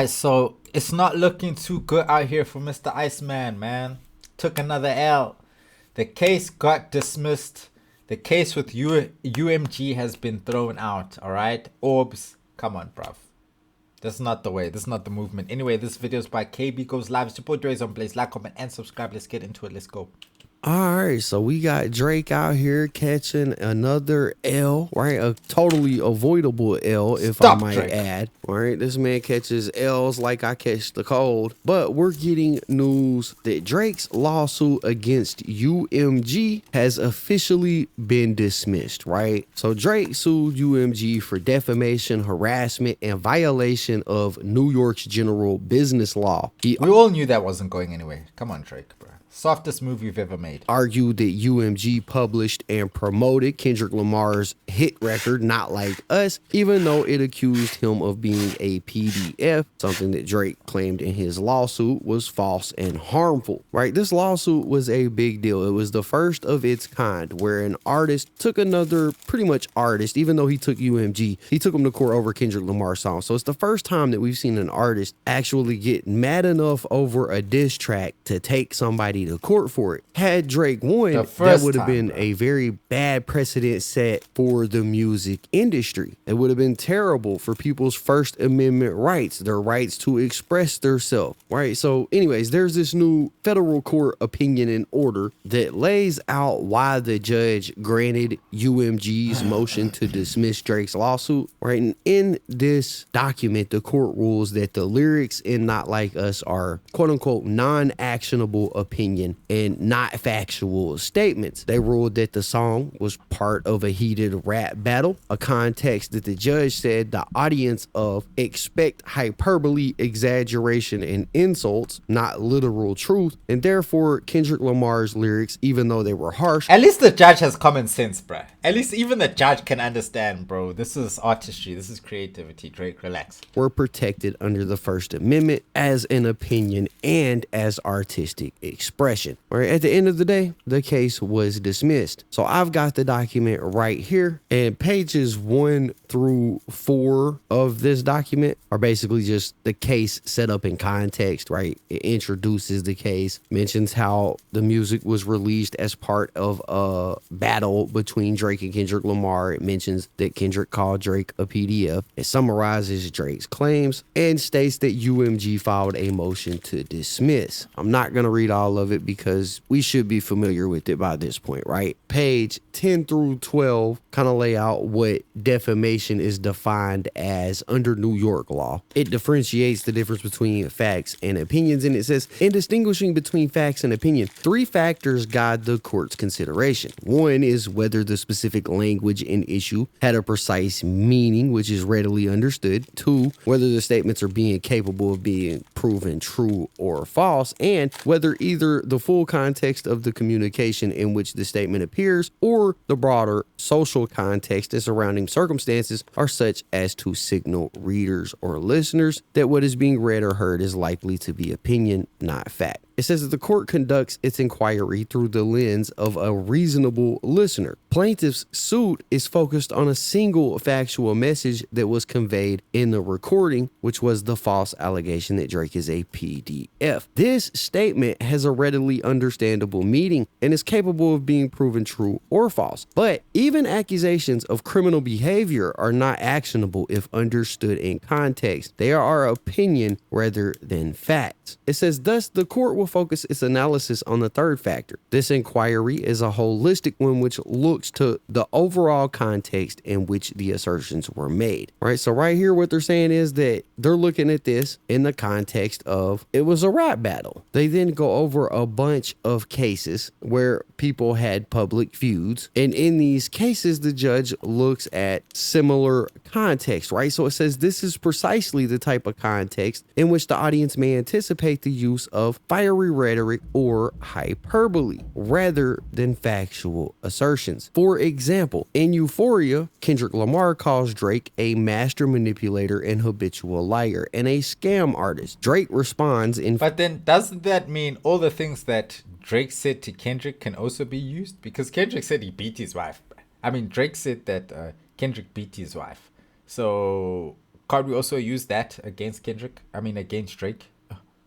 So it's not looking too good out here for Mr. Iceman, man. Took another L. The case got dismissed. The case with UMG has been thrown out, alright? Orbs, come on, bruv. That's not the way. This is not the movement. Anyway, this video is by KB Goes Live. Support Dre's on Blaze. Like, comment, and subscribe. Let's get into it. Let's go. All right, so we got Drake out here catching another L, right? A totally avoidable L, if I might add. All right, this man catches L's like I catch the cold. But we're getting news that Drake's lawsuit against UMG has officially been dismissed, right? So Drake sued UMG for defamation, harassment, and violation of New York's general business law. We all knew that wasn't going anywhere. Come on, Drake, bro. Softest move you've ever made. Argued that UMG published and promoted Kendrick Lamar's hit record, Not Like Us, even though it accused him of being a PDF, something that Drake claimed in his lawsuit was false and harmful, right? This lawsuit was a big deal. It was the first of its kind where an artist took another pretty much artist, even though he took UMG, he took him to court over Kendrick Lamar's song. So it's the first time that we've seen an artist actually get mad enough over a diss track to take somebody to court for it. Had Drake won, that would have been a very bad precedent set for the music industry. It would have been terrible for people's First Amendment rights, their rights to express themselves, right? So anyways, there's this new federal court opinion and order that lays out why the judge granted UMG's motion to dismiss Drake's lawsuit, right? And in this document, the court rules that the lyrics in Not Like Us are quote unquote non-actionable opinion and not factual statements. They ruled that the song was part of a heated rap battle, a context that the judge said the audience of expect hyperbole, exaggeration, and insults, not literal truth, and therefore Kendrick Lamar's lyrics, even though they were harsh. At least the judge has common sense, bruh. At least even the judge can understand, bro. This is artistry. This is creativity. Drake, relax. Were protected under the First Amendment as an opinion and as artistic expression. All right, at the end of the day, the case was dismissed. So I've got the document right here, and pages 1 through 4 of this document are basically just the case set up in context, right? It introduces the case, mentions how the music was released as part of a battle between Drake and Kendrick Lamar. It mentions that Kendrick called Drake a PDF. It summarizes Drake's claims and states that UMG filed a motion to dismiss. I'm not going to read all of it because we should be familiar with it by this point, right? Page 10 through 12 kind of lay out what defamation is defined as under New York law. It differentiates the difference between facts and opinions, and it says, in distinguishing between facts and opinion, 3 factors guide the court's consideration. 1 is whether the specific language in issue had a precise meaning, which is readily understood. 2, whether the statements are being capable of being proven true or false, and whether either the full context of the communication in which the statement appears or the broader social context and surrounding circumstances are such as to signal readers or listeners that what is being read or heard is likely to be opinion, not fact. It says that the court conducts its inquiry through the lens of a reasonable listener. Plaintiff's suit is focused on a single factual message that was conveyed in the recording, which was the false allegation that Drake is a PDF. This statement has a readily understandable meaning and is capable of being proven true or false. But even accusations of criminal behavior are not actionable if understood in context. They are opinion rather than facts. It says, thus, the court will focus its analysis on the 3rd factor. This inquiry is a holistic one which looks to the overall context in which the assertions were made. Right? So right here, what they're saying is that they're looking at this in the context of it was a rap battle. They then go over a bunch of cases where people had public feuds. And in these cases, the judge looks at similar context, right? So it says this is precisely the type of context in which the audience may anticipate the use of fiery rhetoric or hyperbole rather than factual assertions. For example, in Euphoria, Kendrick Lamar calls Drake a master manipulator and habitual liar and a scam artist. Drake responds in... But then doesn't that mean all the things that Drake said to Kendrick can also be used? Because Kendrick said he beat his wife. I mean, Drake said that Kendrick beat his wife. So can't we also use that against Kendrick? I mean, against Drake?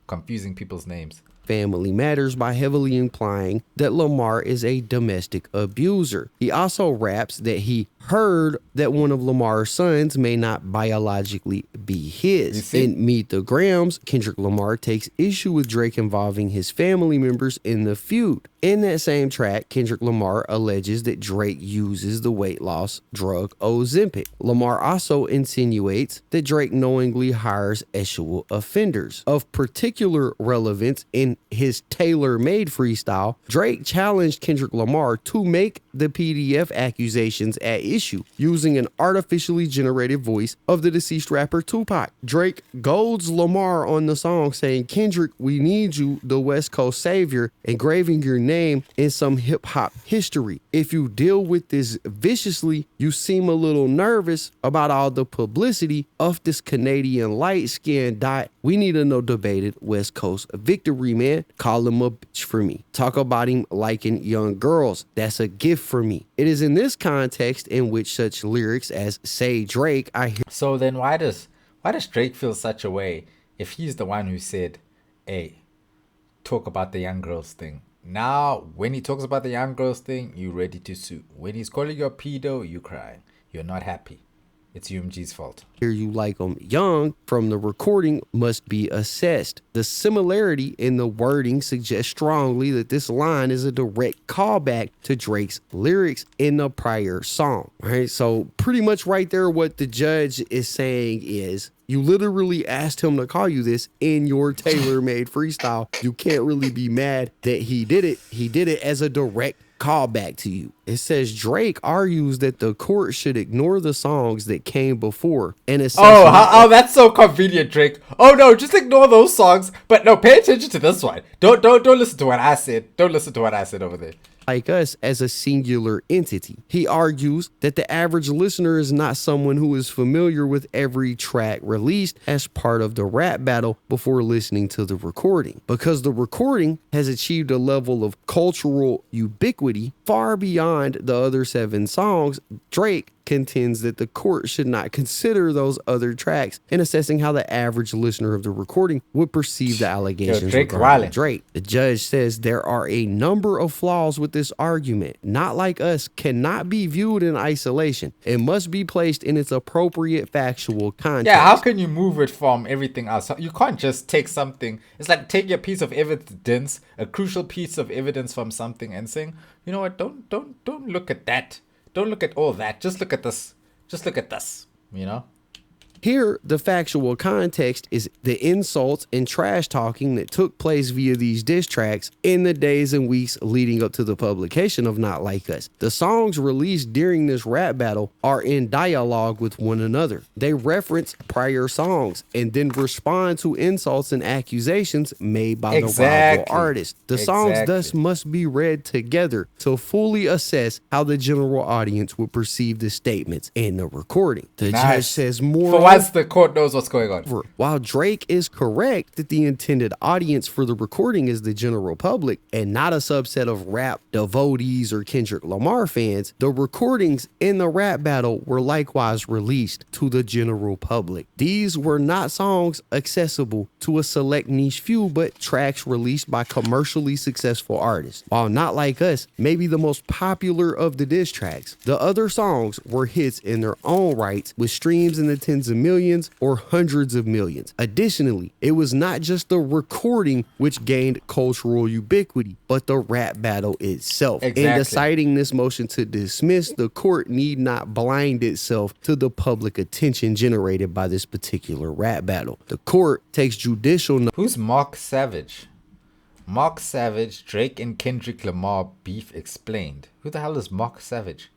Confusing people's names. Family matters by heavily implying that Lamar is a domestic abuser. He also raps that he heard that one of Lamar's sons may not biologically be his. In Meet the Grams, Kendrick Lamar takes issue with Drake involving his family members in the feud. In that same track, Kendrick Lamar alleges that Drake uses the weight loss drug Ozempic. Lamar also insinuates that Drake knowingly hires sexual offenders. Of particular relevance in his tailor-made freestyle, Drake challenged Kendrick Lamar to make the PDF accusations at issue using an artificially generated voice of the deceased rapper Tupac. Drake golds Lamar on the song saying, "Kendrick, we need you, the West Coast savior, engraving your name in some hip-hop history. If you deal with this viciously, you seem a little nervous about all the publicity of this Canadian light-skinned dot. We need a no debated West Coast victory, man. Call him a bitch for me. Talk about him liking young girls. That's a gift for me." It is in this context in which such lyrics as "Say Drake," I hear. So then why does Drake feel such a way if he's the one who said, "Hey, talk about the young girls thing"? Now, when he talks about the young girls thing, you ready to sue. When he's calling you a pedo, you crying. You're not happy. It's UMG's fault. Hear you like them young from the recording must be assessed. The similarity in the wording suggests strongly that this line is a direct callback to Drake's lyrics in the prior song. Right? So pretty much right there, what the judge is saying is, you literally asked him to call you this in your tailor-made freestyle. You can't really be mad that he did it. He did it as a direct callback to you. It says Drake argues that the court should ignore the songs that came before and assess. Oh, that's so convenient, Drake. Oh no, just ignore those songs, but no, pay attention to this one. Don't listen to what I said. Don't listen to what I said over there. Like us as a singular entity. He argues that the average listener is not someone who is familiar with every track released as part of the rap battle before listening to the recording. Because the recording has achieved a level of cultural ubiquity far beyond the other 7 songs, Drake contends that the court should not consider those other tracks in assessing how the average listener of the recording would perceive the allegations regarding Drake. The judge says there are a number of flaws with this argument. Not Like Us cannot be viewed in isolation. It must be placed in its appropriate factual context. Yeah, how can you move it from everything else? You can't just take something. It's like taking a piece of evidence, a crucial piece of evidence from something and saying, you know what, don't look at that. Don't look at all that. Just look at this. Just look at this, you know? Here, the factual context is the insults and trash talking that took place via these diss tracks in the days and weeks leading up to the publication of Not Like Us. The songs released during this rap battle are in dialogue with one another. They reference prior songs and then respond to insults and accusations made by the rival artist. The songs thus must be read together to fully assess how the general audience would perceive the statements in the recording. The judge says more. Once the court knows what's going on. While Drake is correct that the intended audience for the recording is the general public and not a subset of rap devotees or Kendrick Lamar fans, the recordings in the rap battle were likewise released to the general public. These were not songs accessible to a select niche few, but tracks released by commercially successful artists. While Not Like Us may be the most popular of the diss tracks, the other songs were hits in their own rights with streams in the tens of millions or hundreds of millions. Additionally, it was not just the recording which gained cultural ubiquity, but the rap battle itself. In deciding this motion to dismiss, the court need not blind itself to the public attention generated by this particular rap battle. The court takes judicial notice. Who's Mark Savage? Mark Savage, Drake and Kendrick Lamar beef explained. Who the hell is Mark Savage?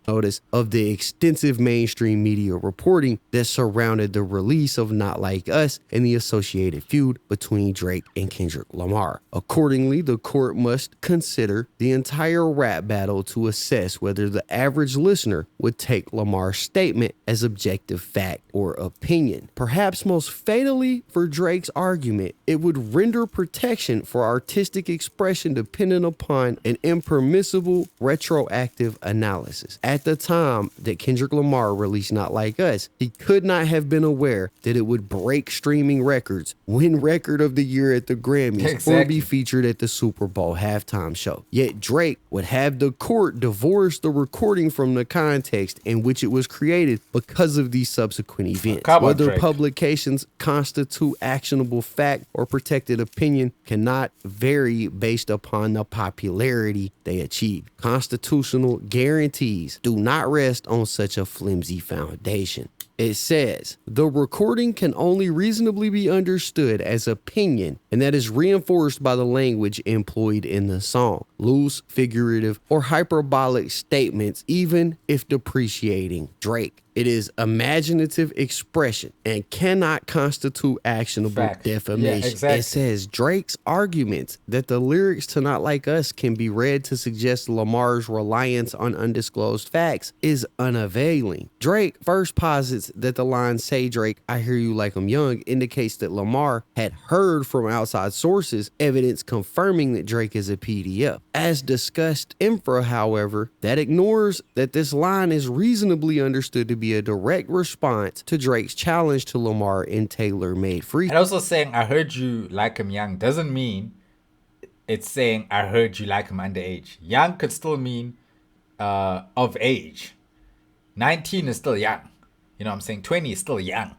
Notice of the extensive mainstream media reporting that surrounded the release of Not Like Us and the associated feud between Drake and Kendrick Lamar. Accordingly, the court must consider the entire rap battle to assess whether the average listener would take Lamar's statement as objective fact or opinion. Perhaps most fatally for Drake's argument, it would render protection for artistic expression dependent upon an impermissible retroactive analysis. At at the time that Kendrick Lamar released Not Like Us, he could not have been aware that it would break streaming records, win Record of the Year at the Grammys, or be featured at the Super Bowl halftime show. Yet Drake would have the court divorce the recording from the context in which it was created because of these subsequent events. Whether publications constitute actionable fact or protected opinion cannot vary based upon the popularity they achieve. Constitutional guarantees do not rest on such a flimsy foundation. It says, the recording can only reasonably be understood as opinion, and that is reinforced by the language employed in the song. Loose, figurative, or hyperbolic statements, even if depreciating Drake. It is imaginative expression and cannot constitute actionable defamation. It says Drake's arguments that the lyrics to Not Like Us can be read to suggest Lamar's reliance on undisclosed facts is unavailing. Drake first posits that the line "Say Drake, I hear you like I'm young" indicates that Lamar had heard from outside sources evidence confirming that Drake is a PDF. As discussed infra, however, that ignores that this line is reasonably understood to be a direct response to Drake's challenge to Lamar in tailor-made free. And also saying "I heard you like him young" doesn't mean it's saying "I heard you like him underage." Young could still mean of age. 19 is still young. You know what I'm saying? 20 is still young.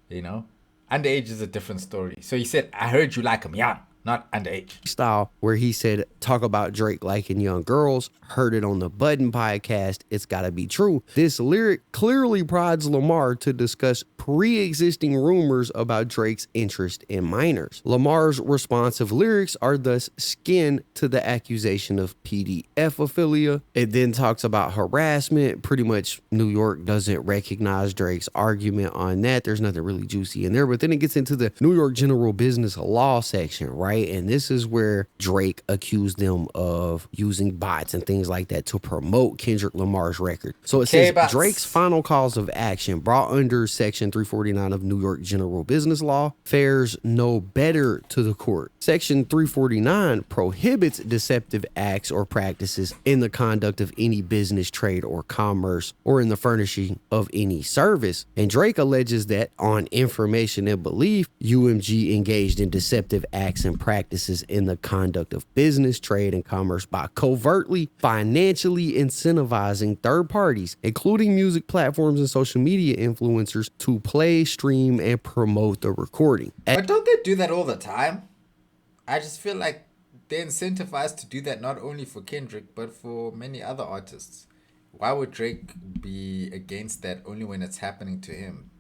You know? Underage is a different story. So he said, "I heard you like him young," not underage. Style where he said, talk about Drake liking young girls, heard it on the Budden podcast, it's gotta be true. This lyric clearly prods Lamar to discuss pre-existing rumors about Drake's interest in minors. Lamar's responsive lyrics are thus skin to the accusation of PDFile. It then talks about harassment. Pretty much New York doesn't recognize Drake's argument on that. There's nothing really juicy in there, but then it gets into the New York general business law section, right? And this is where Drake accused them of using bots and things like that to promote Kendrick Lamar's record. So it says Drake's final cause of action brought under section 349 of New York general business law fares no better to the court. Section 349 prohibits deceptive acts or practices in the conduct of any business, trade, or commerce, or in the furnishing of any service. And Drake alleges that on information and belief, UMG engaged in deceptive acts and practices in the conduct of business, trade, and commerce by covertly financially incentivizing third parties, including music platforms and social media influencers, to play, stream, and promote the recording. But don't they do that all the time? I just feel like they're incentivized to do that not only for Kendrick, but for many other artists. Why would Drake be against that only when it's happening to him?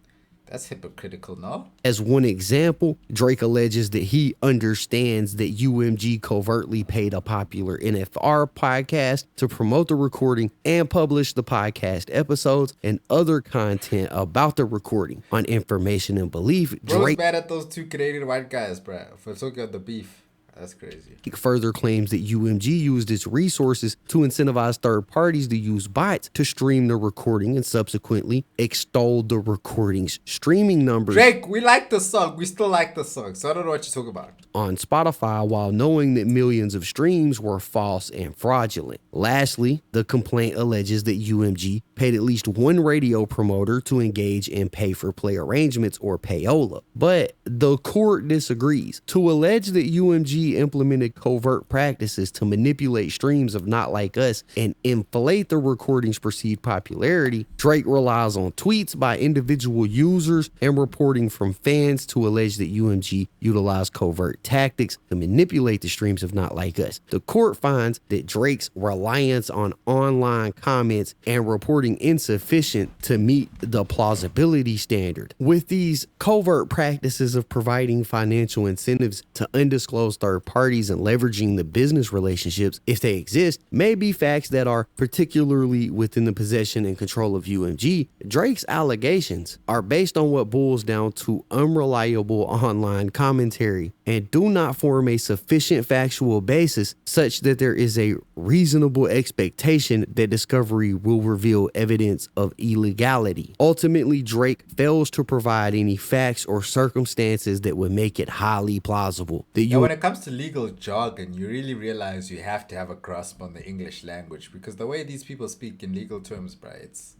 That's hypocritical, no? As one example, Drake alleges that he understands that UMG covertly paid a popular NFR podcast to promote the recording and publish the podcast episodes and other content about the recording. On information and belief, Drake... Bro's mad at those two Canadian white guys, bro, for talking about the beef. That's crazy. He further claims that UMG used its resources to incentivize third parties to use bots to stream the recording and subsequently extolled the recording's streaming numbers. Drake, we like the song. We still like the song. So I don't know what you're talking about. On Spotify, while knowing that millions of streams were false and fraudulent. Lastly, the complaint alleges that UMG paid at least one radio promoter to engage in pay-for-play arrangements or payola. But the court disagrees. To allege that UMG implemented covert practices to manipulate streams of Not Like Us and inflate the recording's perceived popularity, Drake relies on tweets by individual users and reporting from fans to allege that UMG utilized covert tactics to manipulate the streams of Not Like Us. The court finds that Drake's reliance on online comments and reporting insufficient to meet the plausibility standard. With these covert practices of providing financial incentives to undisclosed third parties and leveraging the business relationships, if they exist, may be facts that are particularly within the possession and control of UMG. Drake's allegations are based on what boils down to unreliable online commentary and do not form a sufficient factual basis such that there is a reasonable expectation that discovery will reveal evidence of illegality. Ultimately, Drake fails to provide any facts or circumstances that would make it highly plausible that when it comes comes to legal jargon, you really realize you have to have a grasp on the English language, because the way these people speak in legal terms, bro, it's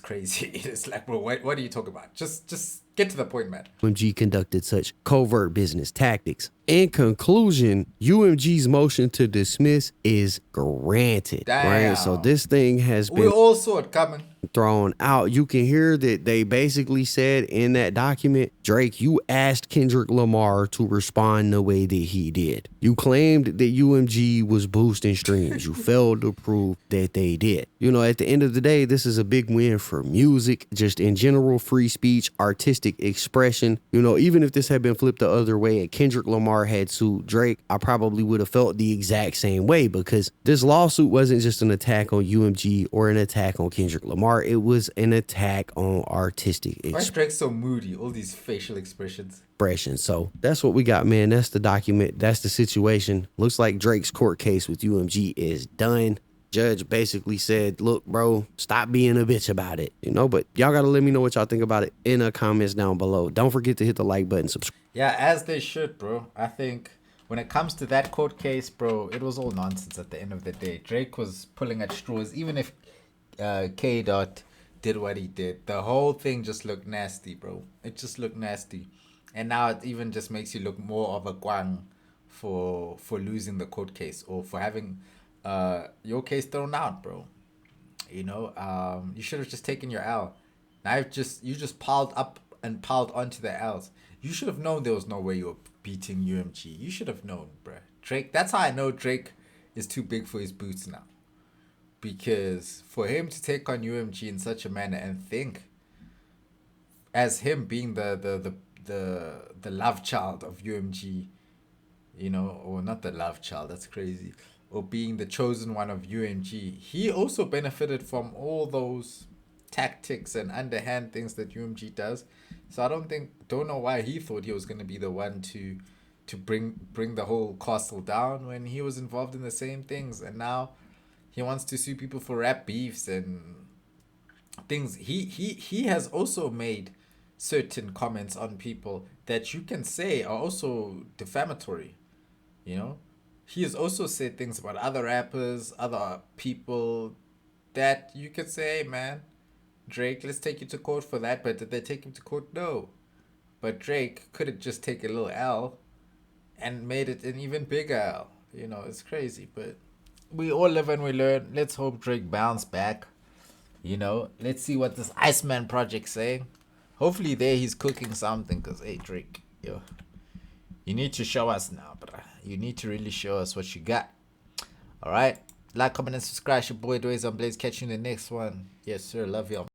crazy. It's like, bro, what do you talk about? Just get to the point, man. UMG conducted such covert business tactics. In conclusion, UMG's motion to dismiss is granted. Damn. Right? So this thing has We been all saw it coming. thrown out. You can hear that they basically said in that document, Drake, you asked Kendrick Lamar to respond the way that he did. You claimed that UMG was boosting streams. You failed to prove that they did. You know, at the end of the day, this is a big win for music, just in general, free speech, artistic expression. You know, even if this had been flipped the other way and Kendrick Lamar had sued Drake, I probably would have felt the exact same way, because this lawsuit wasn't just an attack on UMG or an attack on Kendrick Lamar. It was an attack on artistic Why is Drake so moody? All these facial expressions. So that's what we got, man. That's the document. That's the situation. Looks like Drake's court case with UMG is done. Judge basically said, look, bro, stop being a bitch about it. You know, but y'all got to let me know what y'all think about it in the comments down below. Don't forget to hit the like button, subscribe. Yeah, as they should, bro. I think when it comes to that court case, bro, it was all nonsense at the end of the day. Drake was pulling at straws. Even if K. Dot did what he did, the whole thing just looked nasty, bro. It just looked nasty. And now it even just makes you look more of a guang for losing the court case, or for having your case thrown out, bro. You know, you should have just taken your L. Now you just piled up and piled onto the L's. You should have known there was no way you were beating UMG. You should have known, bro. Drake, that's how I know Drake is too big for his boots now. Because for him to take on UMG in such a manner and think as him being the love child of UMG, you know, or not the love child, that's crazy, or being the chosen one of UMG, he also benefited from all those tactics and underhand things that UMG does. So I don't know why he thought he was going to be the one to bring the whole castle down when he was involved in the same things. And now he wants to sue people for rap beefs and things. He has also made certain comments on people that you can say are also defamatory. You know, he has also said things about other rappers, other people, that you could say, hey, man, Drake, let's take you to court for that. But did they take him to court? No. But Drake could have just taken a little L and made it an even bigger L. You know, it's crazy. But we all live and we learn. Let's hope Drake bounce back. You know, let's see what this Iceman project's saying. Hopefully there he's cooking something. Because, hey, Drake, yo, you need to show us now, bro. You need to really show us what you got. All right. Like, comment, and subscribe. Your boy DRIZZY on Blaze. Catch you in the next one. Yes, sir. Love y'all.